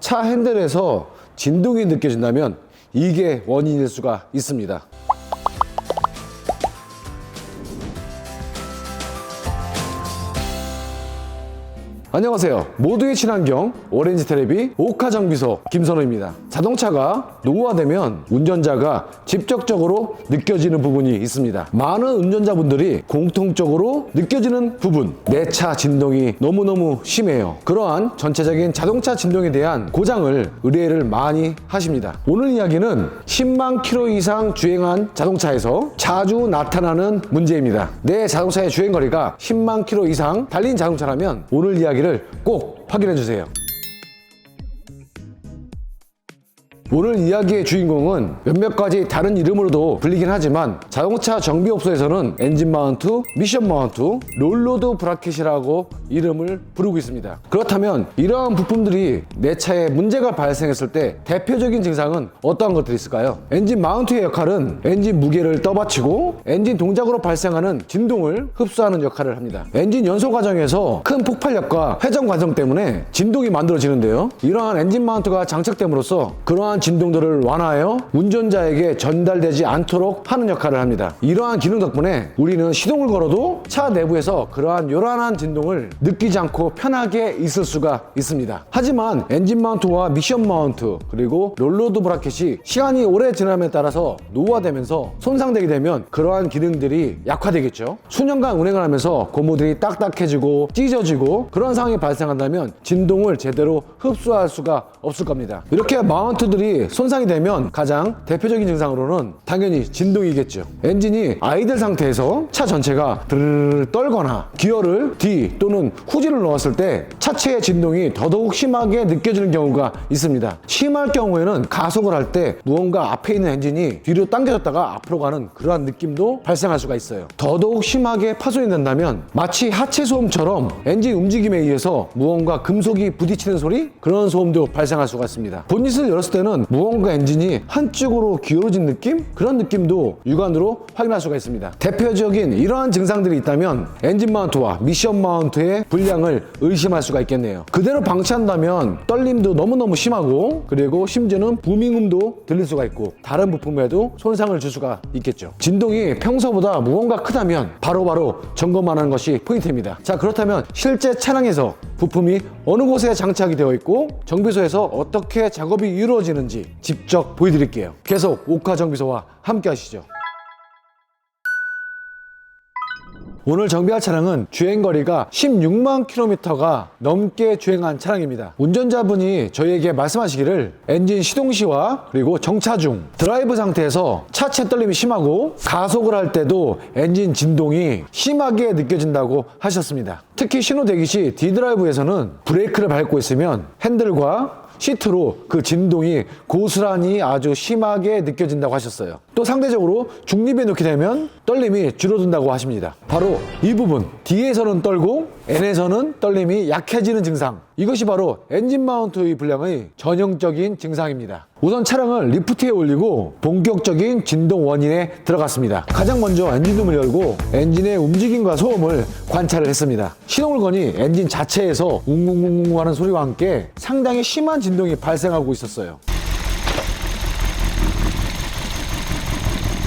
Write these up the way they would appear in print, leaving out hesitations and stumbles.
차 핸들에서 진동이 느껴진다면 이게 원인일 수가 있습니다. 안녕하세요. 모두의 친환경 오렌지 테레비 오카 정비소 김선호입니다. 자동차가 노후화되면 운전자가 직접적으로 느껴지는 부분이 있습니다. 많은 운전자분들이 공통적으로 느껴지는 부분, 내 차 진동이 너무너무 심해요. 그러한 전체적인 자동차 진동에 대한 고장을 의뢰를 많이 하십니다. 오늘 이야기는 10만 킬로 이상 주행한 자동차에서 자주 나타나는 문제입니다. 내 자동차의 주행거리가 10만 킬로 이상 달린 자동차라면 오늘 이야기를 꼭 확인해 주세요. 오늘 이야기의 주인공은 몇몇 가지 다른 이름으로도 불리긴 하지만 자동차 정비업소에서는 엔진 마운트, 미션 마운트, 롤로드 브라켓이라고 이름을 부르고 있습니다. 그렇다면 이러한 부품들이 내 차에 문제가 발생했을 때 대표적인 증상은 어떠한 것들이 있을까요? 엔진 마운트의 역할은 엔진 무게를 떠받치고 엔진 동작으로 발생하는 진동을 흡수하는 역할을 합니다. 엔진 연소 과정에서 큰 폭발력과 회전 과정 때문에 진동이 만들어지는데요. 이러한 엔진 마운트가 장착됨으로써 그러한 진동들을 완화하여 운전자에게 전달되지 않도록 하는 역할을 합니다. 이러한 기능 덕분에 우리는 시동을 걸어도 차 내부에서 그러한 요란한 진동을 느끼지 않고 편하게 있을 수가 있습니다. 하지만 엔진 마운트와 미션 마운트 그리고 롤로드 브라켓이 시간이 오래 지남에 따라서 노후화되면서 손상되게 되면 그러한 기능들이 약화되겠죠. 수년간 운행을 하면서 고무들이 딱딱해지고 찢어지고 그런 상황이 발생한다면 진동을 제대로 흡수할 수가 없을 겁니다. 이렇게 마운트들이 손상이 되면 가장 대표적인 증상으로는 당연히 진동이겠죠. 엔진이 아이들 상태에서 차 전체가 드르르 떨거나 기어를 뒤 또는 후진을 놓았을 때 차체의 진동이 더더욱 심하게 느껴지는 경우가 있습니다. 심할 경우에는 가속을 할 때 무언가 앞에 있는 엔진이 뒤로 당겨졌다가 앞으로 가는 그러한 느낌도 발생할 수가 있어요. 더더욱 심하게 파손이 된다면 마치 하체 소음처럼 엔진 움직임에 의해서 무언가 금속이 부딪히는 소리? 그런 소음도 발생할 수가 있습니다. 본닛을 열었을 때는 무언가 엔진이 한쪽으로 기울어진 느낌? 그런 느낌도 육안으로 확인할 수가 있습니다. 대표적인 이러한 증상들이 있다면 엔진 마운트와 미션 마운트의 불량을 의심할 수가 있겠네요. 그대로 방치한다면 떨림도 너무너무 심하고 그리고 심지어는 부밍음도 들릴 수가 있고 다른 부품에도 손상을 줄 수가 있겠죠. 진동이 평소보다 무언가 크다면 바로바로 점검하는 것이 포인트입니다. 자, 그렇다면 실제 차량에서 부품이 어느 곳에 장착이 되어 있고 정비소에서 어떻게 작업이 이루어지는지 직접 보여드릴게요. 계속 오카 정비소와 함께 하시죠. 오늘 정비할 차량은 주행거리가 16만 킬로미터가 넘게 주행한 차량입니다. 운전자분이 저희에게 말씀하시기를 엔진 시동 시와 그리고 정차 중 드라이브 상태에서 차체 떨림이 심하고 가속을 할 때도 엔진 진동이 심하게 느껴진다고 하셨습니다. 특히 신호 대기 시 D드라이브에서는 브레이크를 밟고 있으면 핸들과 시트로 그 진동이 고스란히 아주 심하게 느껴진다고 하셨어요. 또 상대적으로 중립에 놓게 되면 떨림이 줄어든다고 하십니다. 바로 이 부분, D에서는 떨고 N에서는 떨림이 약해지는 증상, 이것이 바로 엔진 마운트의 불량의 전형적인 증상입니다. 우선 차량을 리프트에 올리고 본격적인 진동 원인에 들어갔습니다. 가장 먼저 엔진룸을 열고 엔진의 움직임과 소음을 관찰을 했습니다. 시동을 거니 엔진 자체에서 웅웅웅웅 하는 소리와 함께 상당히 심한 진동이 발생하고 있었어요.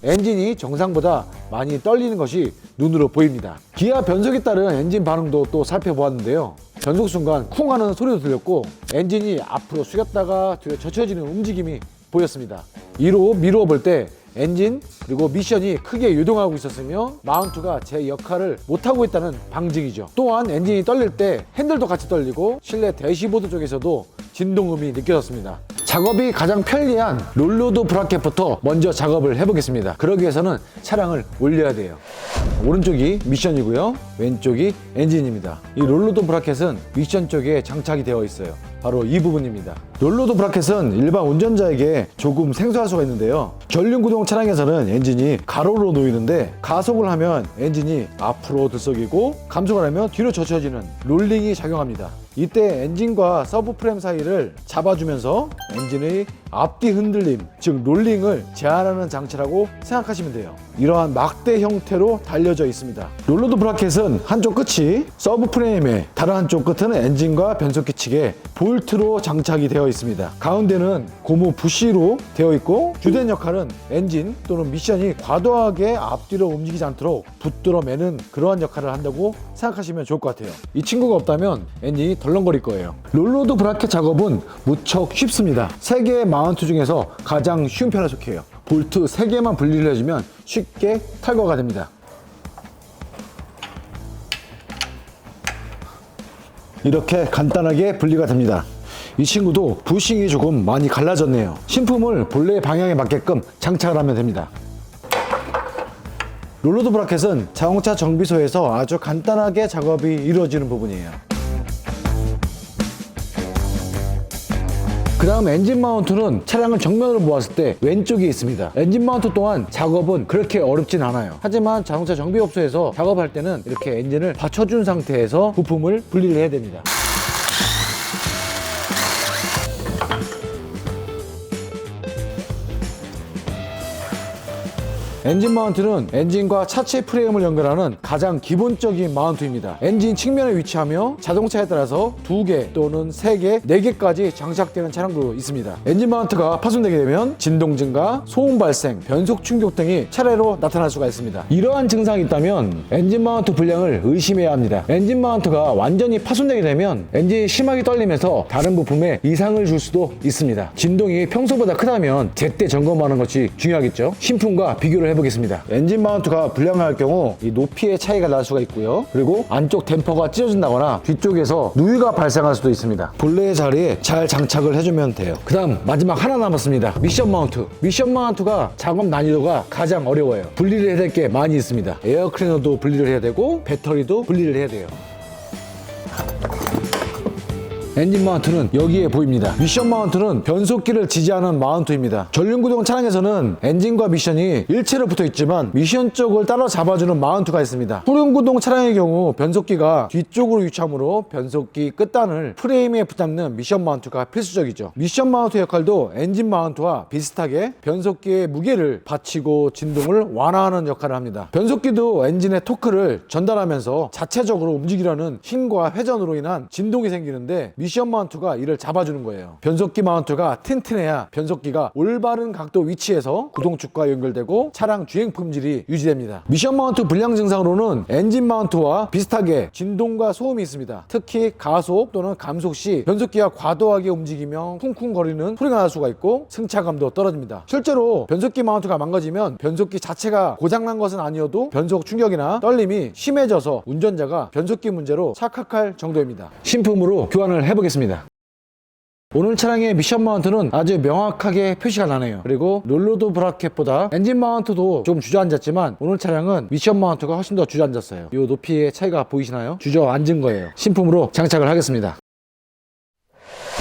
엔진이 정상보다 많이 떨리는 것이 눈으로 보입니다. 기아 변속에 따른 엔진 반응도 또 살펴보았는데요. 변속 순간 쿵 하는 소리도 들렸고 엔진이 앞으로 숙였다가 뒤로 젖혀지는 움직임이 보였습니다. 이로 미루어 볼 때 엔진 그리고 미션이 크게 유동하고 있었으며 마운트가 제 역할을 못하고 있다는 방증이죠. 또한 엔진이 떨릴 때 핸들도 같이 떨리고 실내 대시보드 쪽에서도 진동음이 느껴졌습니다. 작업이 가장 편리한 롤로드 브라켓부터 먼저 작업을 해보겠습니다. 그러기 위해서는 차량을 올려야 돼요. 오른쪽이 미션이고요, 왼쪽이 엔진입니다. 이 롤로드 브라켓은 미션 쪽에 장착이 되어 있어요. 바로 이 부분입니다. 롤로드 브라켓은 일반 운전자에게 조금 생소할 수가 있는데요. 전륜구동 차량에서는 엔진이 가로로 놓이는데 가속을 하면 엔진이 앞으로 들썩이고 감속을 하면 뒤로 젖혀지는 롤링이 작용합니다. 이때 엔진과 서브프레임 사이를 잡아주면서 엔진의 앞뒤 흔들림, 즉 롤링을 제한하는 장치라고 생각하시면 돼요. 이러한 막대 형태로 달려져 있습니다. 롤러드 브라켓은 한쪽 끝이 서브프레임에, 다른 한쪽 끝은 엔진과 변속기 측에 볼트로 장착이 되어 있습니다. 가운데는 고무 부시로 되어 있고, 주된 역할은 엔진 또는 미션이 과도하게 앞뒤로 움직이지 않도록 붙들어 매는 그러한 역할을 한다고 생각하시면 좋을 것 같아요. 이 친구가 없다면 엔진이 덜렁거릴 거예요. 롤러드 브라켓 작업은 무척 쉽습니다. 3개의 마운트 중에서 가장 쉬운 편에 속해요. 볼트 3개만 분리를 해주면 쉽게 탈거가 됩니다. 이렇게 간단하게 분리가 됩니다. 이 친구도 부싱이 조금 많이 갈라졌네요. 신품을 본래 방향에 맞게끔 장착을 하면 됩니다. 롤러드 브라켓은 자동차 정비소에서 아주 간단하게 작업이 이루어지는 부분이에요. 그 다음 엔진 마운트는 차량을 정면으로 보았을 때 왼쪽에 있습니다. 엔진 마운트 또한 작업은 그렇게 어렵진 않아요. 하지만 자동차 정비업소에서 작업할 때는 이렇게 엔진을 받쳐준 상태에서 부품을 분리를 해야 됩니다. 엔진 마운트는 엔진과 차체 프레임을 연결하는 가장 기본적인 마운트입니다. 엔진 측면에 위치하며 자동차에 따라서 2개 또는 3개, 4개까지 장착되는 차량도 있습니다. 엔진 마운트가 파손되게 되면 진동 증가, 소음 발생, 변속 충격 등이 차례로 나타날 수가 있습니다. 이러한 증상이 있다면 엔진 마운트 불량을 의심해야 합니다. 엔진 마운트가 완전히 파손되게 되면 엔진이 심하게 떨리면서 다른 부품에 이상을 줄 수도 있습니다. 진동이 평소보다 크다면 제때 점검하는 것이 중요하겠죠. 신품과 비교를 해보겠습니다. 엔진 마운트가 불량할 경우 이 높이의 차이가 날 수가 있고요. 그리고 안쪽 댐퍼가 찢어진다거나 뒤쪽에서 누유가 발생할 수도 있습니다. 본래의 자리에 잘 장착을 해주면 돼요. 그 다음 마지막 하나 남았습니다. 미션 마운트. 미션 마운트가 작업 난이도가 가장 어려워요. 분리를 해야 될 게 많이 있습니다. 에어 클리너도 분리를 해야 되고 배터리도 분리를 해야 돼요. 엔진 마운트는 여기에 보입니다. 미션 마운트는 변속기를 지지하는 마운트입니다. 전륜구동 차량에서는 엔진과 미션이 일체로 붙어 있지만 미션 쪽을 따라 잡아주는 마운트가 있습니다. 후륜구동 차량의 경우 변속기가 뒤쪽으로 위치하므로 변속기 끝단을 프레임에 붙잡는 미션 마운트가 필수적이죠. 미션 마운트 역할도 엔진 마운트와 비슷하게 변속기의 무게를 받치고 진동을 완화하는 역할을 합니다. 변속기도 엔진의 토크를 전달하면서 자체적으로 움직이려는 힘과 회전으로 인한 진동이 생기는데 미션 마운트가 이를 잡아주는 거예요. 변속기 마운트가 튼튼해야 변속기가 올바른 각도 위치에서 구동축과 연결되고 차량 주행 품질이 유지됩니다. 미션 마운트 불량 증상으로는 엔진 마운트와 비슷하게 진동과 소음이 있습니다. 특히 가속 또는 감속 시 변속기가 과도하게 움직이며 쿵쿵거리는 소리가 날 수가 있고 승차감도 떨어집니다. 실제로 변속기 마운트가 망가지면 변속기 자체가 고장난 것은 아니어도 변속 충격이나 떨림이 심해져서 운전자가 변속기 문제로 착각할 정도입니다. 신품으로 교환을 해보겠습니다. 오늘 차량의 미션 마운트는 아주 명확하게 표시가 나네요. 그리고 롤러드 브라켓보다 엔진 마운트도 좀 주저앉았지만 오늘 차량은 미션 마운트가 훨씬 더 주저앉았어요. 이 높이의 차이가 보이시나요? 주저앉은 거예요. 신품으로 장착을 하겠습니다.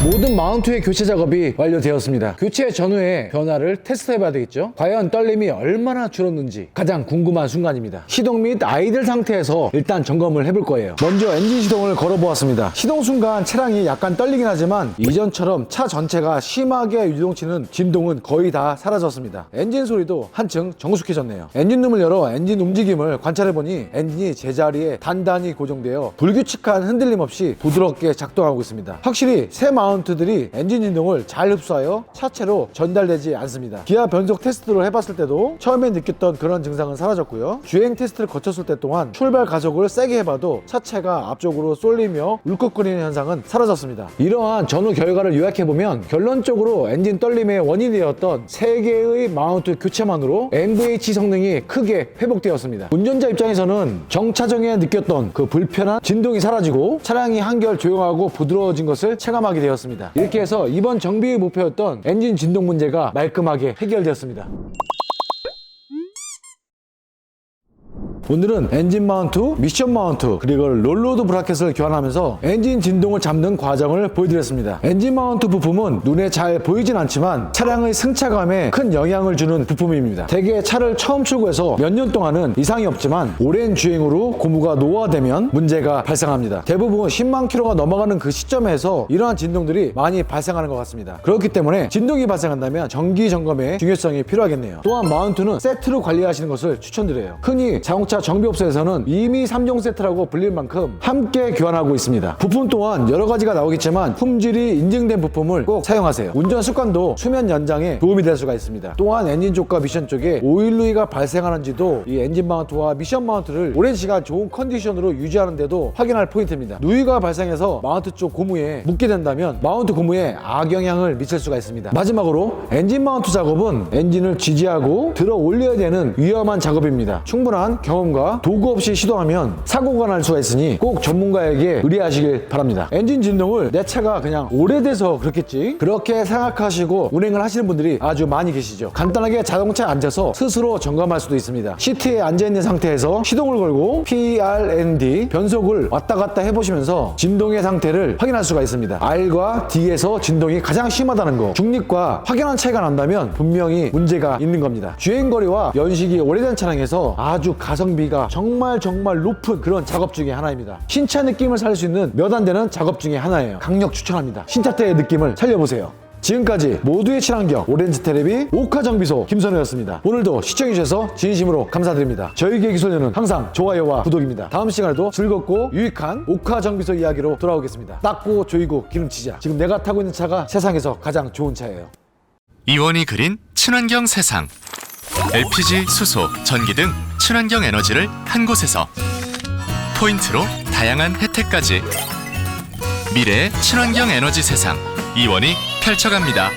모든 마운트의 교체 작업이 완료되었습니다. 교체 전후의 변화를 테스트해봐야 되겠죠. 과연 떨림이 얼마나 줄었는지 가장 궁금한 순간입니다. 시동 및 아이들 상태에서 일단 점검을 해볼 거예요. 먼저 엔진 시동을 걸어보았습니다. 시동 순간 차량이 약간 떨리긴 하지만 이전처럼 차 전체가 심하게 유동치는 진동은 거의 다 사라졌습니다. 엔진 소리도 한층 정숙해졌네요. 엔진룸을 열어 엔진 움직임을 관찰해보니 엔진이 제자리에 단단히 고정되어 불규칙한 흔들림 없이 부드럽게 작동하고 있습니다. 확실히 새 마운트들이 엔진 진동을 잘 흡수하여 차체로 전달되지 않습니다. 기아 변속 테스트를 해봤을 때도 처음에 느꼈던 그런 증상은 사라졌고요. 주행 테스트를 거쳤을 때 동안 출발 가속을 세게 해봐도 차체가 앞쪽으로 쏠리며 울컥거리는 현상은 사라졌습니다. 이러한 전후 결과를 요약해보면 결론적으로 엔진 떨림의 원인이 되었던 3개의 마운트 교체만으로 MVH 성능이 크게 회복되었습니다. 운전자 입장에서는 정차정에 느꼈던 그 불편한 진동이 사라지고 차량이 한결 조용하고 부드러워진 것을 체감하게 되었습니다. 이렇게 해서 이번 정비의 목표였던 엔진 진동 문제가 말끔하게 해결되었습니다. 오늘은 엔진 마운트, 미션 마운트, 그리고 롤로드 브라켓을 교환하면서 엔진 진동을 잡는 과정을 보여드렸습니다. 엔진 마운트 부품은 눈에 잘 보이진 않지만 차량의 승차감에 큰 영향을 주는 부품입니다. 대개 차를 처음 출고해서 몇 년 동안은 이상이 없지만 오랜 주행으로 고무가 노화되면 문제가 발생합니다. 대부분 10만 킬로가 넘어가는 그 시점에서 이러한 진동들이 많이 발생하는 것 같습니다. 그렇기 때문에 진동이 발생한다면 정기 점검의 중요성이 필요하겠네요. 또한 마운트는 세트로 관리하시는 것을 추천드려요. 흔히 자동차 정비업소에서는 2미 3종 세트라고 불릴 만큼 함께 교환하고 있습니다. 부품 또한 여러 가지가 나오겠지만 품질이 인증된 부품을 꼭 사용하세요. 운전 습관도 수면 연장에 도움이 될 수가 있습니다. 또한 엔진 쪽과 미션 쪽에 오일 누이가 발생하는지도 이 엔진 마운트와 미션 마운트를 오랜 시간 좋은 컨디션으로 유지하는데도 확인할 포인트입니다. 누이가 발생해서 마운트 쪽 고무에 묻게 된다면 마운트 고무에 악영향을 미칠 수가 있습니다. 마지막으로 엔진 마운트 작업은 엔진을 지지하고 들어 올려야 되는 위험한 작업입니다. 충분한 경험과 도구 없이 시도하면 사고가 날 수가 있으니 꼭 전문가에게 의뢰하시길 바랍니다. 엔진 진동을 내 차가 그냥 오래돼서 그렇겠지, 그렇게 생각하시고 운행을 하시는 분들이 아주 많이 계시죠. 간단하게 자동차에 앉아서 스스로 점검할 수도 있습니다. 시트에 앉아있는 상태에서 시동을 걸고 PRND 변속을 왔다 갔다 해보시면서 진동의 상태를 확인할 수가 있습니다. R과 D에서 진동이 가장 심하다는 거, 중립과 확연한 차이가 난다면 분명히 문제가 있는 겁니다. 주행거리와 연식이 오래된 차량에서 아주 가성비가 정말 높은 그런 작업 중에 하나입니다. 신차 느낌을 살릴 수 있는 몇 안 되는 작업 중에 하나예요. 강력 추천합니다. 신차 때의 느낌을 살려보세요. 지금까지 모두의 친환경 오렌지 테레비 오카정비소 김선우였습니다. 오늘도 시청해주셔서 진심으로 감사드립니다. 저희의 기소년은 항상 좋아요와 구독입니다. 다음 시간에도 즐겁고 유익한 오카정비소 이야기로 돌아오겠습니다. 닦고 조이고 기름치자. 지금 내가 타고 있는 차가 세상에서 가장 좋은 차예요. 이원이 그린 친환경 세상. LPG, 수소, 전기 등 친환경 에너지를 한 곳에서 포인트로 다양한 혜택까지 미래의 친환경 에너지 세상 이원이 펼쳐갑니다.